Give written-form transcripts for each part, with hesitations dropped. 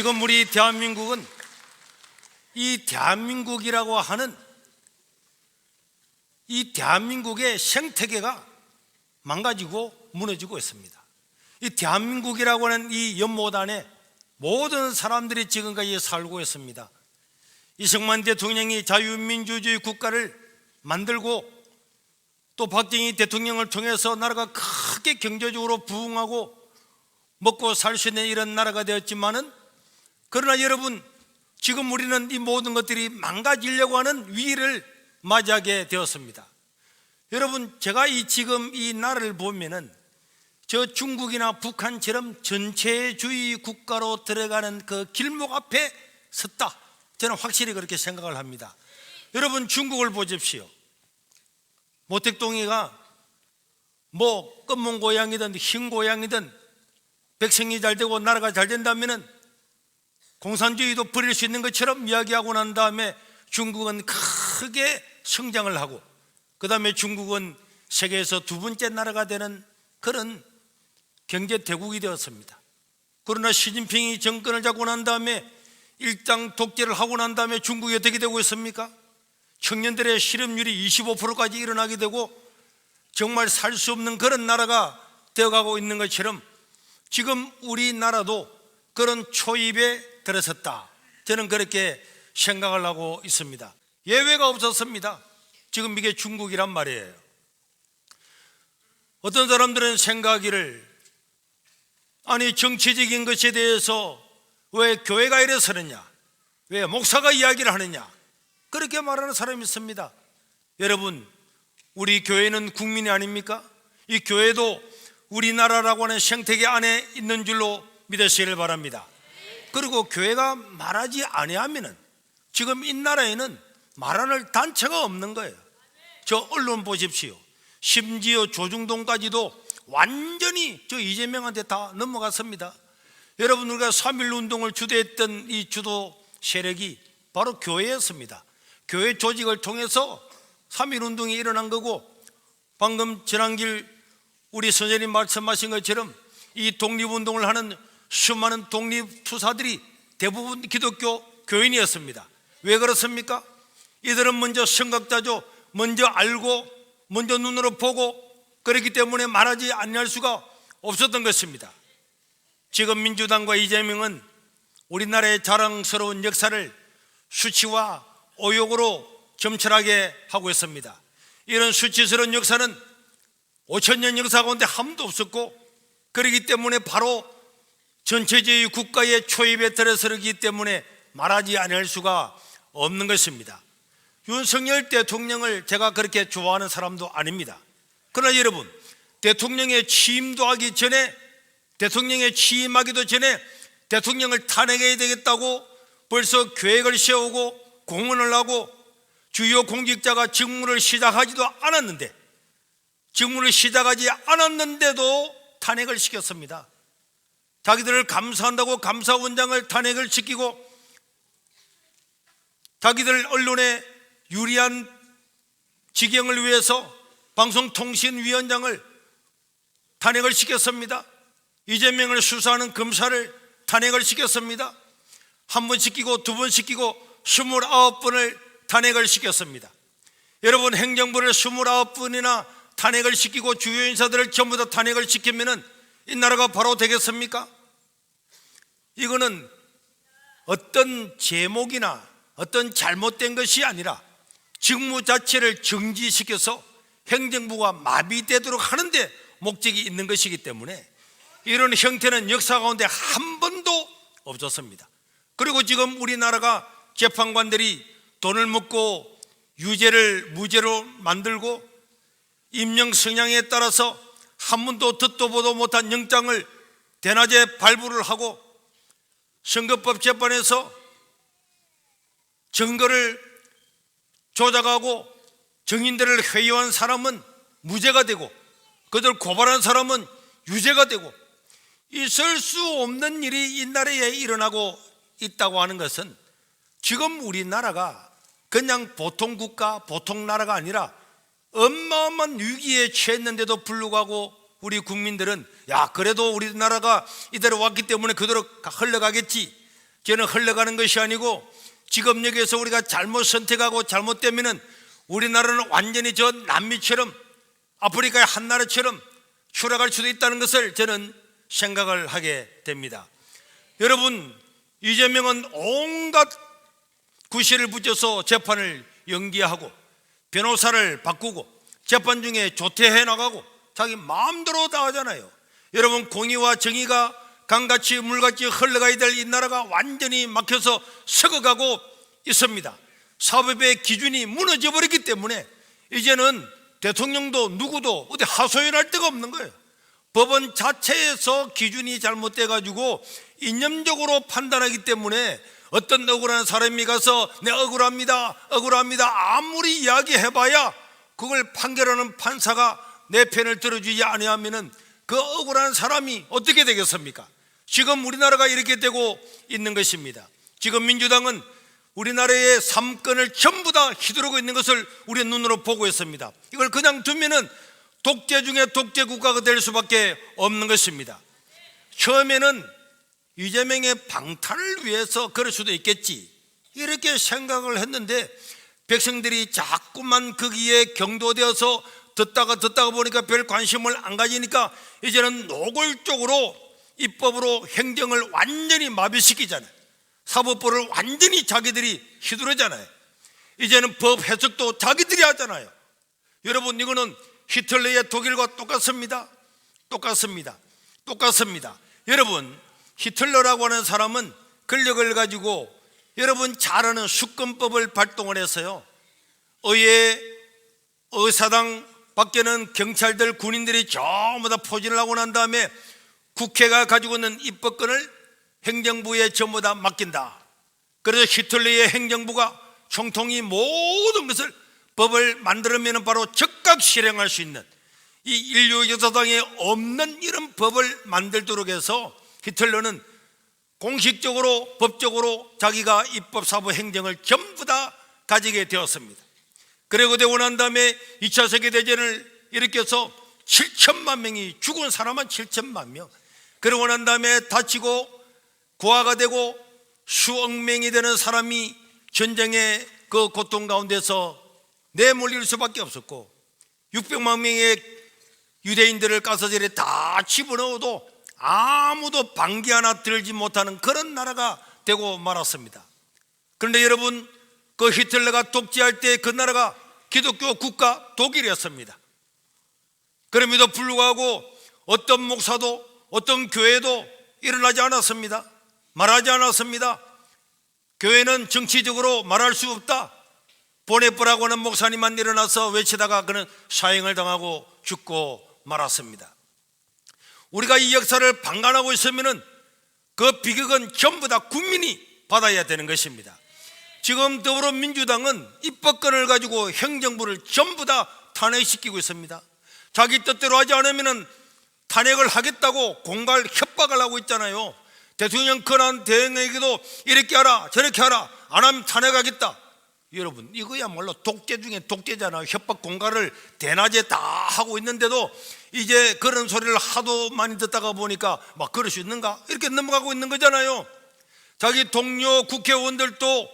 지금 우리 대한민국은 이 대한민국이라고 하는 이 대한민국의 생태계가 망가지고 무너지고 있습니다. 이 대한민국이라고 하는 이 연못안에 모든 사람들이 지금까지 살고 있습니다. 이승만 대통령이 자유민주주의 국가를 만들고 또 박정희 대통령을 통해서 나라가 크게 경제적으로 부흥하고 먹고 살 수 있는 이런 나라가 되었지만은, 그러나 여러분, 지금 우리는 이 모든 것들이 망가지려고 하는 위기를 맞이하게 되었습니다. 여러분, 제가 지금 이 나라를 보면은 저 중국이나 북한처럼 전체주의 국가로 들어가는 그 길목 앞에 섰다, 저는 확실히 그렇게 생각을 합니다. 여러분, 중국을 보십시오. 모택동이가 뭐 검은 고양이든 흰 고양이든 백성이 잘 되고 나라가 잘 된다면은 공산주의도 버릴 수 있는 것처럼 이야기하고 난 다음에 중국은 크게 성장을 하고, 그 다음에 중국은 세계에서 두 번째 나라가 되는 그런 경제 대국이 되었습니다. 그러나 시진핑이 정권을 잡고 난 다음에 일당 독재를 하고 난 다음에 중국이 어떻게 되고 있습니까? 청년들의 실업률이 25%까지 일어나게 되고 정말 살 수 없는 그런 나라가 되어가고 있는 것처럼 지금 우리나라도 그런 초입에 들어섰다, 저는 그렇게 생각을 하고 있습니다. 예외가 없었습니다. 지금 이게 중국이란 말이에요. 어떤 사람들은 생각하기를, 아니 정치적인 것에 대해서 왜 교회가 이래서느냐, 왜 목사가 이야기를 하느냐, 그렇게 말하는 사람이 있습니다. 여러분, 우리 교회는 국민이 아닙니까? 이 교회도 우리나라라고 하는 생태계 안에 있는 줄로 믿으시길 바랍니다. 그리고 교회가 말하지 아니하면은 지금 이 나라에는 말할 단체가 없는 거예요. 저 언론 보십시오. 심지어 조중동까지도 완전히 저 이재명한테 다 넘어갔습니다. 여러분, 우리가 3.1 운동을 주도했던 이 주도 세력이 바로 교회였습니다. 교회 조직을 통해서 3.1 운동이 일어난 거고, 방금 전한길 우리 선생님 말씀하신 것처럼 이 독립운동을 하는 수많은 독립투사들이 대부분 기독교 교인이었습니다. 왜 그렇습니까? 이들은 먼저 선각자죠. 먼저 알고 먼저 눈으로 보고, 그렇기 때문에 말하지 않을 수가 없었던 것입니다. 지금 민주당과 이재명은 우리나라의 자랑스러운 역사를 수치와 오욕으로 점철하게 하고 있습니다. 이런 수치스러운 역사는 5,000년 역사 가운데 한 번도 없었고, 그렇기 때문에 바로 전체주의 국가의 초입에 들어서기 때문에 말하지 않을 수가 없는 것입니다. 윤석열 대통령을 제가 그렇게 좋아하는 사람도 아닙니다. 그러나 여러분, 대통령에 취임하기도 전에 대통령을 탄핵해야 되겠다고 벌써 계획을 세우고 공언을 하고, 주요 공직자가 직무를 시작하지도 않았는데, 직무를 시작하지 않았는데도 탄핵을 시켰습니다. 자기들을 감사한다고 감사원장을 탄핵을 시키고, 자기들 언론에 유리한 지경을 위해서 방송통신위원장을 탄핵을 시켰습니다. 이재명을 수사하는 검사를 탄핵을 시켰습니다. 한 번 시키고 두 번 시키고 29번을 탄핵을 시켰습니다. 여러분, 행정부를 29번이나 탄핵을 시키고 주요 인사들을 전부 다 탄핵을 시키면은 이 나라가 바로 되겠습니까? 이거는 어떤 제목이나 어떤 잘못된 것이 아니라 직무 자체를 정지시켜서 행정부가 마비되도록 하는데 목적이 있는 것이기 때문에 이런 형태는 역사 가운데 한 번도 없었습니다. 그리고 지금 우리나라가 재판관들이 돈을 먹고 유죄를 무죄로 만들고 임명 성향에 따라서 한 번도 듣도 보도 못한 영장을 대낮에 발부를 하고, 선거법 재판에서 증거를 조작하고 증인들을 회유한 사람은 무죄가 되고 그들 고발한 사람은 유죄가 되고, 있을 수 없는 일이 이 나라에 일어나고 있다고 하는 것은 지금 우리나라가 그냥 보통 국가, 보통 나라가 아니라 어마어마한 위기에 처했는데도 불구하고 우리 국민들은 야, 그래도 우리나라가 이대로 왔기 때문에 그대로 흘러가겠지, 저는 흘러가는 것이 아니고 지금 여기에서 우리가 잘못 선택하고 잘못되면은 우리나라는 완전히 저 남미처럼 아프리카의 한 나라처럼 추락할 수도 있다는 것을 저는 생각을 하게 됩니다. 여러분, 이재명은 온갖 구실을 붙여서 재판을 연기하고 변호사를 바꾸고 재판 중에 조퇴해 나가고 자기 마음대로 다 하잖아요. 여러분, 공의와 정의가 강같이 물같이 흘러가야 될 이 나라가 완전히 막혀서 썩어가고 있습니다. 사법의 기준이 무너져 버렸기 때문에 이제는 대통령도 누구도 어디 하소연할 데가 없는 거예요. 법원 자체에서 기준이 잘못돼 가지고 이념적으로 판단하기 때문에 어떤 억울한 사람이 가서 내 억울합니다 아무리 이야기해봐야 그걸 판결하는 판사가 내 편을 들어주지 아니하면은 그 억울한 사람이 어떻게 되겠습니까? 지금 우리나라가 이렇게 되고 있는 것입니다. 지금 민주당은 우리나라의 3건을 전부 다 휘두르고 있는 것을 우리 눈으로 보고 있습니다. 이걸 그냥 두면은 독재 중에 독재 국가가 될 수밖에 없는 것입니다. 처음에는 이재명의 방탄을 위해서 그럴 수도 있겠지 이렇게 생각을 했는데 백성들이 자꾸만 거기에 경도되어서 듣다가 보니까 별 관심을 안 가지니까 이제는 노골적으로 입법으로 행정을 완전히 마비시키잖아요. 사법부를 완전히 자기들이 휘두르잖아요. 이제는 법 해석도 자기들이 하잖아요. 여러분, 이거는 히틀러의 독일과 똑같습니다. 여러분, 히틀러라고 하는 사람은 권력을 가지고 여러분 잘 아는 수권법을 발동을 해서요, 의사당 밖에는 경찰들 군인들이 전부 다 포진을 하고 난 다음에 국회가 가지고 있는 입법권을 행정부에 전부 다 맡긴다. 그래서 히틀러의 행정부가 총통이 모든 것을 법을 만들면 바로 즉각 실행할 수 있는 이 인류 역사상에 없는 이런 법을 만들도록 해서 히틀러는 공식적으로 법적으로 자기가 입법 사법 행정을 전부 다 가지게 되었습니다. 그리고 되고 난 다음에 2차 세계대전을 일으켜서 7천만 명이 죽은 사람은 7천만 명, 그러고 난 다음에 다치고 고아가 되고 수억 명이 되는 사람이 전쟁의 그 고통 가운데서 내몰릴 수밖에 없었고 600만 명의 유대인들을 가서절에 다 집어넣어도 아무도 방귀 하나 들지 못하는 그런 나라가 되고 말았습니다. 그런데 여러분, 그 히틀러가 독재할 때 그 나라가 기독교 국가 독일이었습니다. 그럼에도 불구하고 어떤 목사도 어떤 교회도 일어나지 않았습니다. 말하지 않았습니다. 교회는 정치적으로 말할 수 없다. 보내보라고 하는 목사님만 일어나서 외치다가 그는 사형을 당하고 죽고 말았습니다. 우리가 이 역사를 방관하고 있으면 그 비극은 전부 다 국민이 받아야 되는 것입니다. 지금 더불어민주당은 입법권을 가지고 행정부를 전부 다 탄핵시키고 있습니다. 자기 뜻대로 하지 않으면 탄핵을 하겠다고 공갈 협박을 하고 있잖아요. 대통령 권한 대행에게도 이렇게 하라 저렇게 하라, 안 하면 탄핵하겠다. 여러분, 이거야말로 독재 중에 독재잖아요. 협박 공갈을 대낮에 다 하고 있는데도 이제 그런 소리를 하도 많이 듣다가 보니까 막 그럴 수 있는가 이렇게 넘어가고 있는 거잖아요. 자기 동료 국회의원들도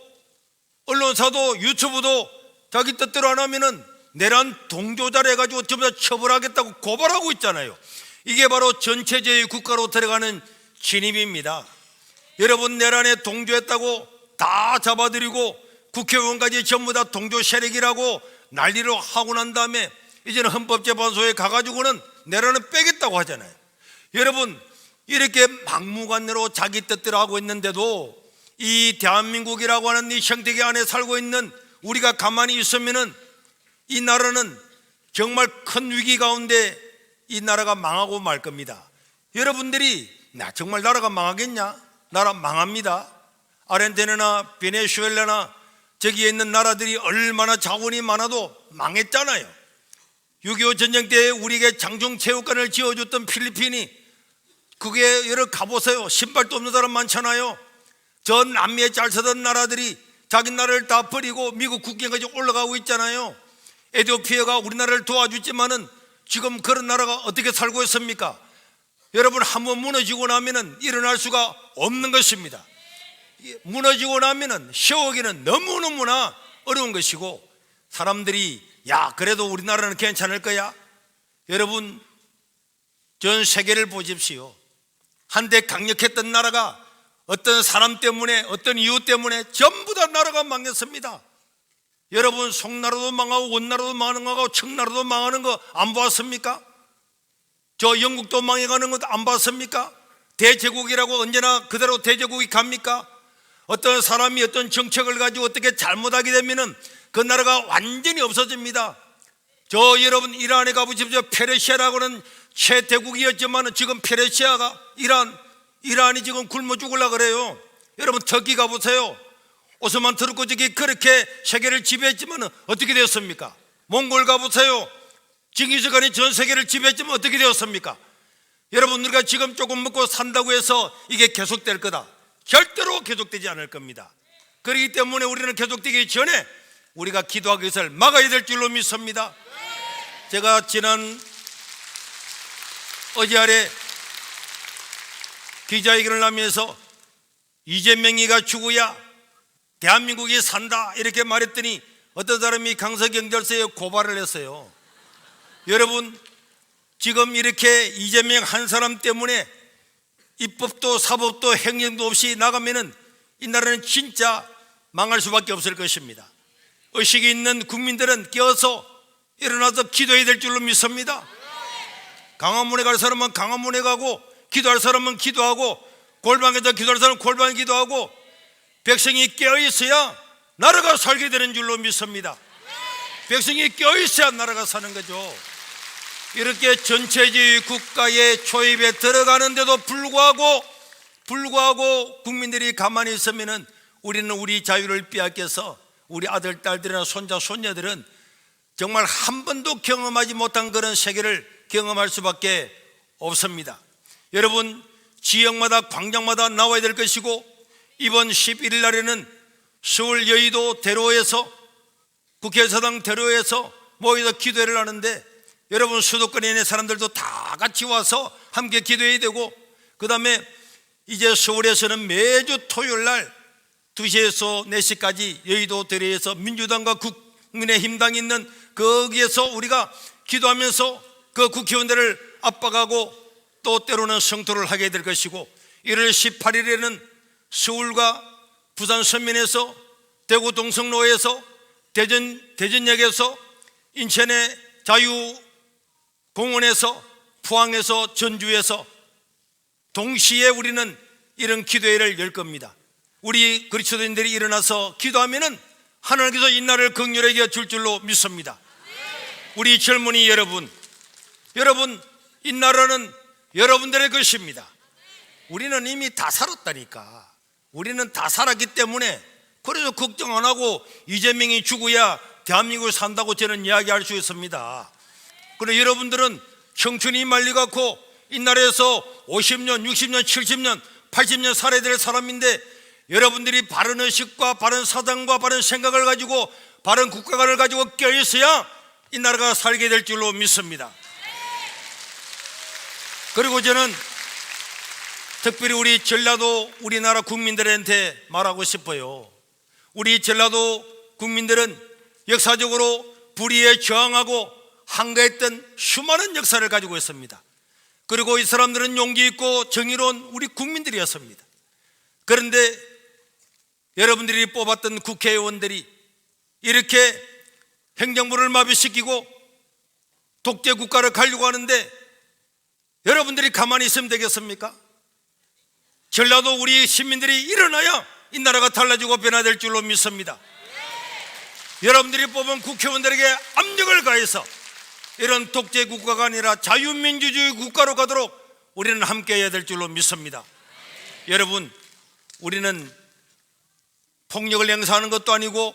언론사도 유튜브도 자기 뜻대로 안 하면은 내란 동조자를 해가지고 전부 다 처벌하겠다고 고발하고 있잖아요. 이게 바로 전체제의 국가로 들어가는 진입입니다. 여러분, 내란에 동조했다고 다 잡아들이고 국회의원까지 전부 다 동조 세력이라고 난리를 하고 난 다음에 이제는 헌법재판소에 가가지고는 내란을 빼겠다고 하잖아요. 여러분, 이렇게 막무가내로 자기 뜻대로 하고 있는데도 이 대한민국이라고 하는 이 생태계 안에 살고 있는 우리가 가만히 있으면은 이 나라는 정말 큰 위기 가운데 이 나라가 망하고 말 겁니다. 여러분들이 정말 나라가 망하겠냐? 나라 망합니다. 아르헨티나나 베네수엘라나 저기에 있는 나라들이 얼마나 자원이 많아도 망했잖아요. 6.25 전쟁 때 우리에게 장중체육관을 지어줬던 필리핀이, 그게 여러 가보세요. 신발도 없는 사람 많잖아요. 저 남미에 잘 살던 나라들이 자기 나라를 다 버리고 미국 국경까지 올라가고 있잖아요. 에티오피아가 우리나라를 도와주지만은 지금 그런 나라가 어떻게 살고 있습니까? 여러분, 한번 무너지고 나면은 일어날 수가 없는 것입니다. 무너지고 나면은 세우기는 너무너무나 어려운 것이고, 사람들이 야 그래도 우리나라는 괜찮을 거야. 여러분, 전 세계를 보십시오. 한때 강력했던 나라가 어떤 사람 때문에, 어떤 이유 때문에 전부 다 나라가 망했습니다. 여러분, 송나라도 망하고 원나라도 망하고 청나라도 망하는 거 안 보았습니까? 저 영국도 망해가는 것도 안 봤습니까? 대제국이라고 언제나 그대로 대제국이 갑니까? 어떤 사람이 어떤 정책을 가지고 어떻게 잘못하게 되면은 그 나라가 완전히 없어집니다. 저 여러분 이란에 가보십시오. 페르시아라고는 최대국이었지만 지금 페르시아가 이란이 지금 굶어 죽으려고 그래요. 여러분 터키 가보세요. 오스만 트루크족이 그렇게 세계를 지배했지만 어떻게 되었습니까? 몽골 가보세요. 징기스칸이 전 세계를 지배했지만 어떻게 되었습니까? 여러분, 우리가 지금 조금 먹고 산다고 해서 이게 계속될 거다? 절대로 계속되지 않을 겁니다. 그렇기 때문에 우리는 계속되기 전에 우리가 기도하기 위해서 막아야 될 줄로 믿습니다. 제가 어제 아래 기자회견을 하면서 이재명이가 죽어야 대한민국이 산다 이렇게 말했더니 어떤 사람이 강서경찰서에 고발을 했어요. 여러분, 지금 이렇게 이재명 한 사람 때문에 입법도 사법도 행정도 없이 나가면은 이 나라는 진짜 망할 수밖에 없을 것입니다. 의식이 있는 국민들은 깨어서 일어나서 기도해야 될 줄로 믿습니다. 강화문에 갈 사람은 강화문에 가고, 기도할 사람은 기도하고, 골방에서 기도할 사람은 골방에 기도하고, 백성이 깨어있어야 나라가 살게 되는 줄로 믿습니다. 백성이 깨어있어야 나라가 사는 거죠. 이렇게 전체주의 국가의 초입에 들어가는데도 불구하고 국민들이 가만히 있으면은 우리는 우리 자유를 빼앗겨서 우리 아들, 딸들이나 손자, 손녀들은 정말 한 번도 경험하지 못한 그런 세계를 경험할 수밖에 없습니다. 여러분, 지역마다 광장마다 나와야 될 것이고, 이번 11일 날에는 서울 여의도 대로에서, 국회의사당 대로에서 모여서 기도회를 하는데, 여러분 수도권에 있는 사람들도 다 같이 와서 함께 기도해야 되고, 그 다음에 이제 서울에서는 매주 토요일 날 2시에서 4시까지 여의도 대로에서 민주당과 국민의힘당이 있는 거기에서 우리가 기도하면서 그 국회의원들을 압박하고 또 때로는 성토를 하게 될 것이고, 1월 18일에는 서울과 부산 서면에서, 대구 동성로에서, 대전역에서, 인천의 자유공원에서, 포항에서, 전주에서 동시에 우리는 이런 기도회를 열 겁니다. 우리 그리스도인들이 일어나서 기도하면은 하나님께서 이 나라를 긍휼하게 줄 줄로 믿습니다. 우리 젊은이 여러분, 이 나라는 여러분들의 것입니다. 우리는 이미 다 살았다니까. 우리는 다 살았기 때문에 그래서 걱정 안 하고 이재명이 죽어야 대한민국을 산다고 저는 이야기할 수 있습니다. 그런데 여러분들은 청춘이 말려갖고 이 나라에서 50년, 60년, 70년, 80년 살아야 될 사람인데, 여러분들이 바른 의식과 바른 사상과 바른 생각을 가지고 바른 국가관을 가지고 껴있어야 이 나라가 살게 될 줄로 믿습니다. 그리고 저는 특별히 우리 전라도 우리나라 국민들한테 말하고 싶어요. 우리 전라도 국민들은 역사적으로 불의에 저항하고 항거했던 수많은 역사를 가지고 있습니다. 그리고 이 사람들은 용기 있고 정의로운 우리 국민들이었습니다. 그런데 여러분들이 뽑았던 국회의원들이 이렇게 행정부를 마비시키고 독재 국가를 가려고 하는데 여러분들이 가만히 있으면 되겠습니까? 전라도 우리 시민들이 일어나야 이 나라가 달라지고 변화될 줄로 믿습니다. 여러분들이 뽑은 국회의원들에게 압력을 가해서 이런 독재 국가가 아니라 자유민주주의 국가로 가도록 우리는 함께 해야 될 줄로 믿습니다. 여러분, 우리는 폭력을 행사하는 것도 아니고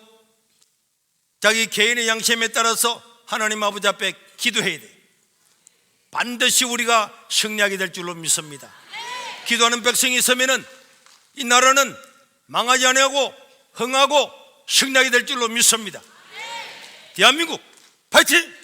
자기 개인의 양심에 따라서 하나님 아버지 앞에 기도해야 돼. 반드시 우리가 승리하게 될 줄로 믿습니다. 기도하는 백성이 있으면 이 나라는 망하지 아니하고 흥하고 승리하게 될 줄로 믿습니다. 대한민국 파이팅!